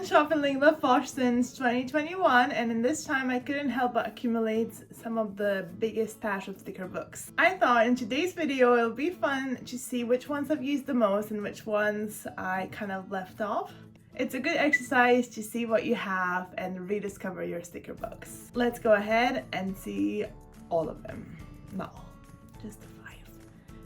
been shopping Love Posh since 2021, and in this time I couldn't help but accumulate some of the biggest stash of sticker books. I thought in today's video it'll be fun to see which ones I've used the most and which ones I kind of left off. It's a good exercise to see what you have and rediscover your sticker books. Let's go ahead and see all of them. No, just the 5.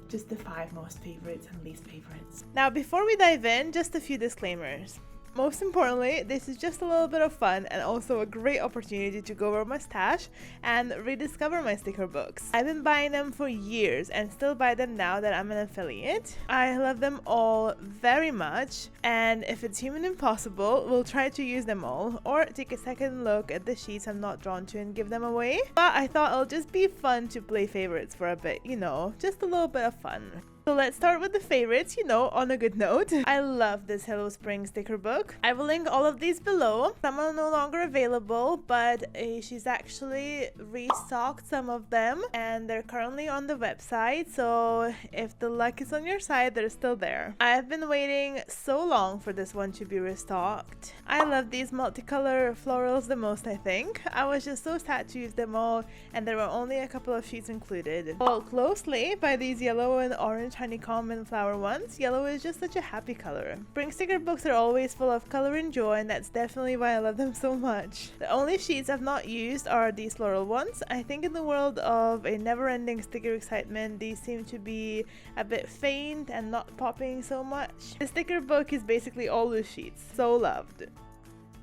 Just the 5 most favorites and least favorites. Now before we dive in, just a few disclaimers. Most importantly, this is just a little bit of fun and also a great opportunity to go over my stash and rediscover my sticker books. I've been buying them for years and still buy them now that I'm an affiliate. I love them all very much, and if it's humanly possible, we'll try to use them all or take a second look at the sheets I'm not drawn to and give them away. But I thought it'll just be fun to play favorites for a bit, you know, just a little bit of fun. So let's start with the favorites, you know, on a good note. I love this Hello Spring sticker book. I will link all of these below. Some are no longer available, but she's actually restocked some of them and they're currently on the website. So if the luck is on your side, they're still there. I've been waiting so long for this one to be restocked. I love these multicolor florals the most, I think. I was just so sad to use them all and there were only a couple of sheets included. Followed closely by these yellow and orange honeycomb and flower ones. Yellow is just such a happy color. Spring sticker books are always full of color and joy, and that's definitely why I love them so much. The only sheets I've not used are these floral ones. I think in the world of a never-ending sticker excitement, these seem to be a bit faint and not popping so much. The sticker book is basically all loose sheets. So loved.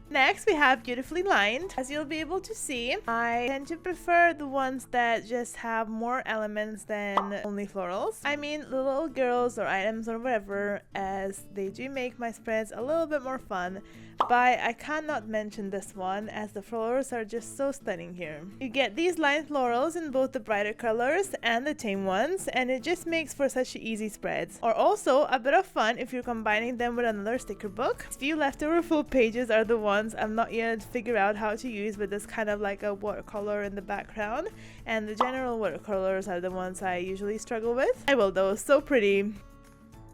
Next, we have Beautifully Lined. As you'll be able to see, I tend to prefer the ones that just have more elements than only florals. I mean, the little girls or items or whatever, as they do make my spreads a little bit more fun. But I cannot mention this one as the florals are just so stunning here. You get these lined florals in both the brighter colors and the tame ones, and it just makes for such easy spreads. Or also a bit of fun if you're combining them with another sticker book. These few leftover full pages are the ones I'm not yet figured out how to use with this kind of like a watercolor in the background, and the general watercolors are the ones I usually struggle with. I will though, so pretty.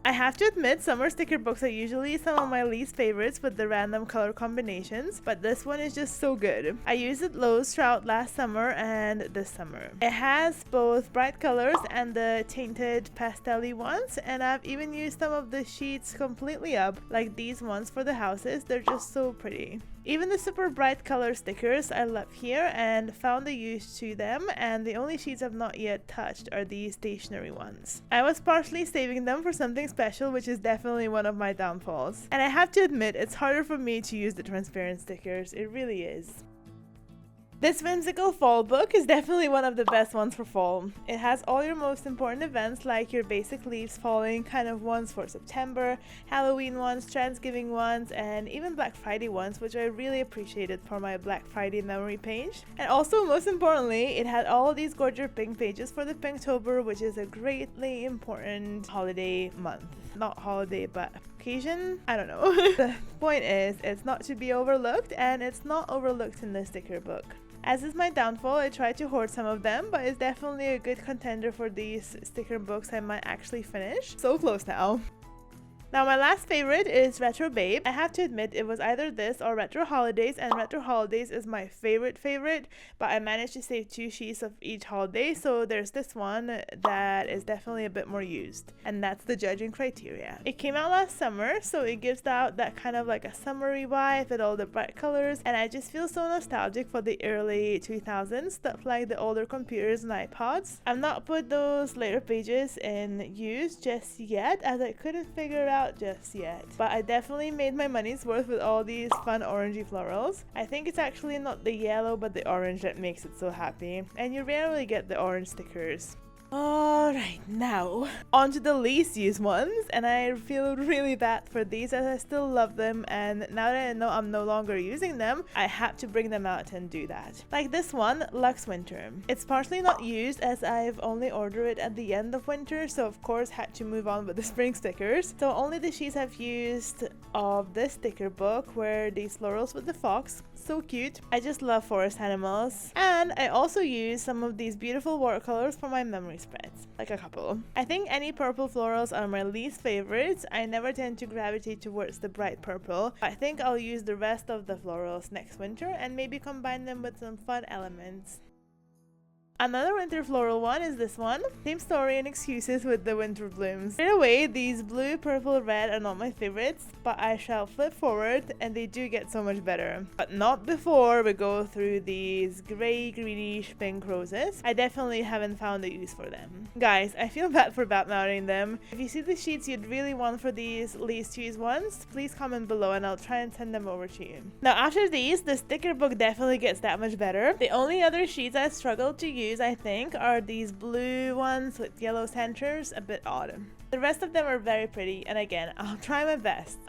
I have to admit, summer sticker books are usually some of my least favorites with the random color combinations, but this one is just so good. I used it loads throughout last summer and this summer. It has both bright colors and the tainted pastel-y ones, and I've even used some of the sheets completely up, like these ones for the houses. They're just so pretty. Even the super bright color stickers I love here and found a use to them, and the only sheets I've not yet touched are these stationery ones. I was partially saving them for something special, which is definitely one of my downfalls. And I have to admit, it's harder for me to use the transparent stickers. It really is. This whimsical fall book is definitely one of the best ones for fall. It has all your most important events like your basic leaves falling kind of ones for September, Halloween ones, Thanksgiving ones, and even Black Friday ones, which I really appreciated for my Black Friday memory page. And also, most importantly, it had all of these gorgeous pink pages for the Pinktober, which is a greatly important holiday month. Not holiday, but occasion? I don't know. The point is, it's not to be overlooked, and it's not overlooked in the sticker book. As is my downfall, I tried to hoard some of them, but it's definitely a good contender for these sticker books I might actually finish. So close now. Now my last favorite is Retro Babe. I have to admit it was either this or Retro Holidays, and Retro Holidays is my favorite, but I managed to save 2 sheets of each holiday, so there's this one that is definitely a bit more used, and that's the Judging Criteria. It came out last summer, so it gives out that kind of like a summery vibe with all the bright colors, and I just feel so nostalgic for the early 2000s, stuff like the older computers and iPods. I've not put those later pages in use just yet, as I couldn't figure out just yet, but I definitely made my money's worth with all these fun orangey florals. I think it's actually not the yellow but the orange that makes it so happy, and you rarely get the orange stickers. Alright, now on to the least used ones, and I feel really bad for these as I still love them, and now that I know I'm no longer using them, I had to bring them out and do that. Like this one, Lux Winter. It's partially not used as I've only ordered it at the end of winter, so of course had to move on with the spring stickers. So only the sheets I've used of this sticker book were these florals with the fox. So cute. I just love forest animals. And I also used some of these beautiful watercolors for my memory spreads, like a couple. I think any purple florals are my least favorites. I never tend to gravitate towards the bright purple. I think I'll use the rest of the florals next winter and maybe combine them with some fun elements. Another winter floral one is this one. Same story and excuses with the winter blooms. Straight away, these blue, purple, red are not my favorites, but I shall flip forward and they do get so much better. But not before we go through these grey, greenish pink roses. I definitely haven't found a use for them. Guys, I feel bad for badmouthing them. If you see the sheets you'd really want for these least used ones, please comment below and I'll try and send them over to you. Now after these, the sticker book definitely gets that much better. The only other sheets I struggled to use, I think, are these blue ones with yellow centers, a bit odd. The rest of them are very pretty, and again, I'll try my best.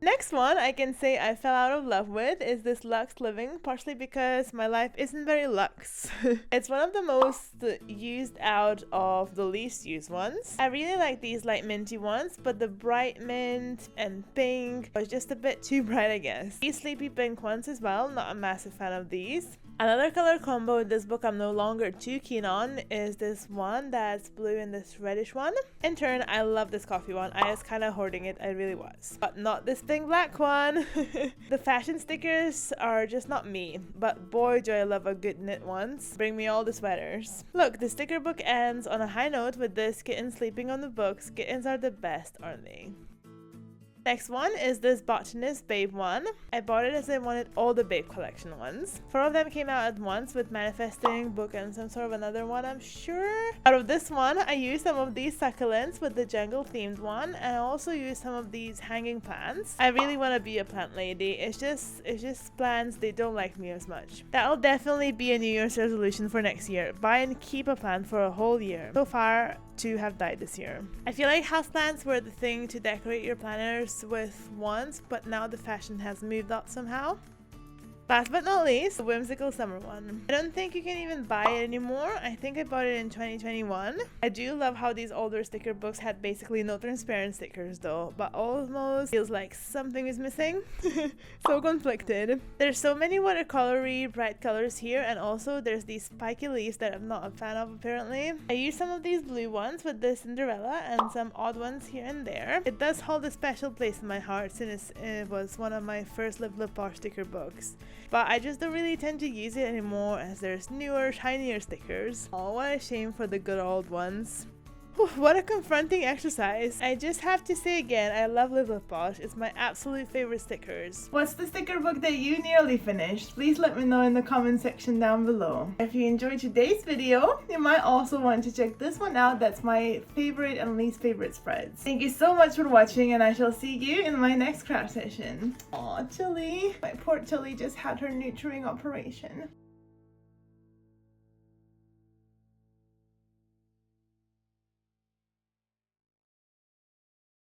Next one I can say I fell out of love with is this luxe living, partially because my life isn't very luxe. It's one of the most used out of the least used ones. I really like these light minty ones, but the bright mint and pink was just a bit too bright, I guess. These sleepy pink ones as well, not a massive fan of these. Another color combo in this book I'm no longer too keen on is this one that's blue and this reddish one. In turn, I love this coffee one. I was kind of hoarding it, I really was. But not this pink black one. The fashion stickers are just not me, but boy do I love a good knit ones. Bring me all the sweaters. Look, the sticker book ends on a high note with this kitten sleeping on the books. Kittens are the best, aren't they? Next one is this Botanist Babe one. I bought it as I wanted all the Babe collection ones. 4 of them came out at once with Manifesting, Book, and some sort of another one, I'm sure. Out of this one, I used some of these succulents with the jungle themed one, and I also used some of these hanging plants. I really want to be a plant lady. It's just plants, they don't like me as much. That'll definitely be a New Year's resolution for next year. Buy and keep a plant for a whole year. So far, 2 have died this year. I feel like houseplants were the thing to decorate your planners with once, but now the fashion has moved up somehow. Last but not least, the Whimsical Summer one. I don't think you can even buy it anymore. I think I bought it in 2021. I do love how these older sticker books had basically no transparent stickers though, but almost feels like something is missing. So conflicted. There's so many watercolory bright colors here, and also there's these spiky leaves that I'm not a fan of apparently. I used some of these blue ones with the Cinderella and some odd ones here and there. It does hold a special place in my heart since it was one of my first Love Posh sticker books. But I just don't really tend to use it anymore as there's newer, shinier stickers. Oh, what a shame for the good old ones. Whew, what a confronting exercise. I just have to say again, I love Love Posh. It's my absolute favorite stickers. What's the sticker book that you nearly finished? Please let me know in the comment section down below. If you enjoyed today's video, you might also want to check this one out. That's my favorite and least favorite spreads. Thank you so much for watching, and I shall see you in my next craft session. Aw, Chili. My poor Chili just had her neutering operation.